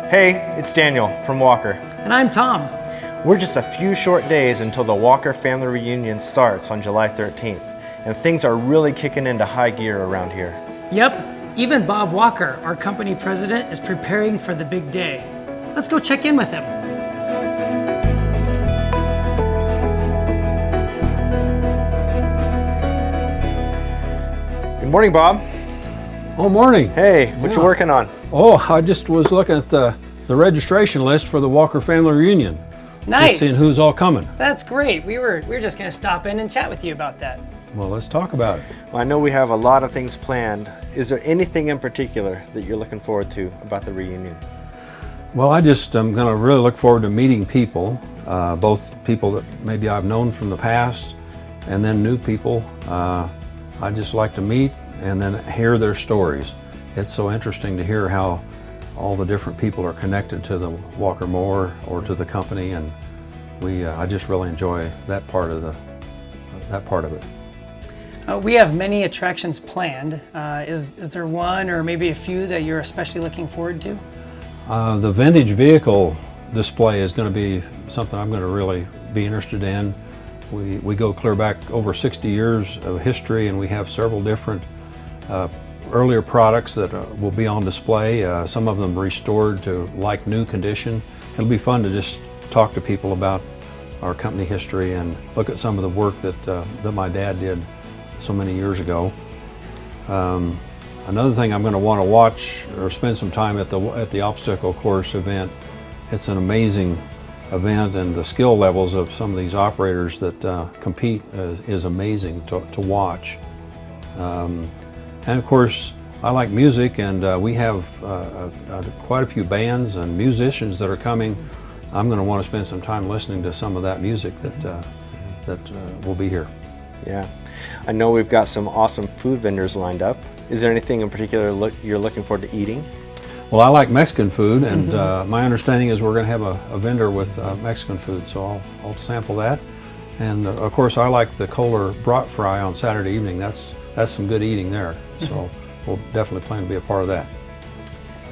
Hey, it's Daniel from Walker. And I'm Tom. We're just a few short days until the Walker family reunion starts on July 13th, and things are really kicking into high gear around here. Yep, even Bob Walker, our company president, is preparing for the big day. Let's go check in with him. Good morning, Bob. Oh, morning. Hey, what you working on? Oh, I just was looking at the registration list for the Walker family reunion. Nice. Just seeing who's all coming. That's great. We were just going to stop in and chat with you about that. Well, let's talk about it. Well, I know we have a lot of things planned. Is there anything in particular that you're looking forward to about the reunion? Well, I'm going to really look forward to meeting people, both people that maybe I've known from the past and then new people. I just like to meet and then hear their stories. It's so interesting to hear how all the different people are connected to the Walker Mower or to the company, and I just really enjoy that part of it. We have many attractions planned. Is there one or maybe a few that you're especially looking forward to? The vintage vehicle display is going to be something I'm going to really be interested in. We go clear back over 60 years of history, and we have several different earlier products that will be on display, some of them restored to like new condition. It'll be fun to just talk to people about our company history and look at some of the work that my dad did so many years ago. Another thing I'm going to want to watch or spend some time at the obstacle course event. It's an amazing event, and the skill levels of some of these operators that compete is amazing to watch. And of course, I like music, and we have quite a few bands and musicians that are coming. I'm going to want to spend some time listening to some of that music that will be here. Yeah, I know we've got some awesome food vendors lined up. Is there anything in particular you're looking forward to eating? Well, I like Mexican food, and my understanding is we're going to have a vendor with Mexican food, so I'll sample that. And of course, I like the Kohler brat fry on Saturday evening. That's some good eating there, so we'll definitely plan to be a part of that.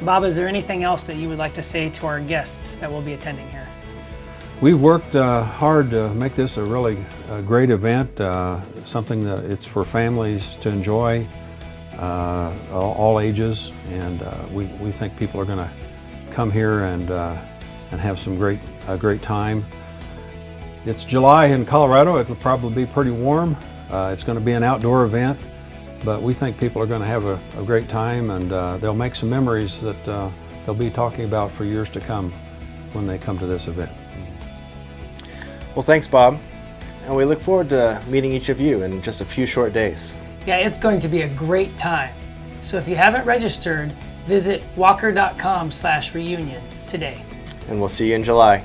Bob, is there anything else that you would like to say to our guests that will be attending here? We've worked hard to make this a really great event, something that it's for families to enjoy, all ages, and we think people are going to come here and have some great time. It's July in Colorado. It'll probably be pretty warm. It's going to be an outdoor event, but we think people are going to have a great time, and they'll make some memories that they'll be talking about for years to come when they come to this event. Well, thanks, Bob. And we look forward to meeting each of you in just a few short days. Yeah, it's going to be a great time. So if you haven't registered, visit walker.com/reunion today. And we'll see you in July.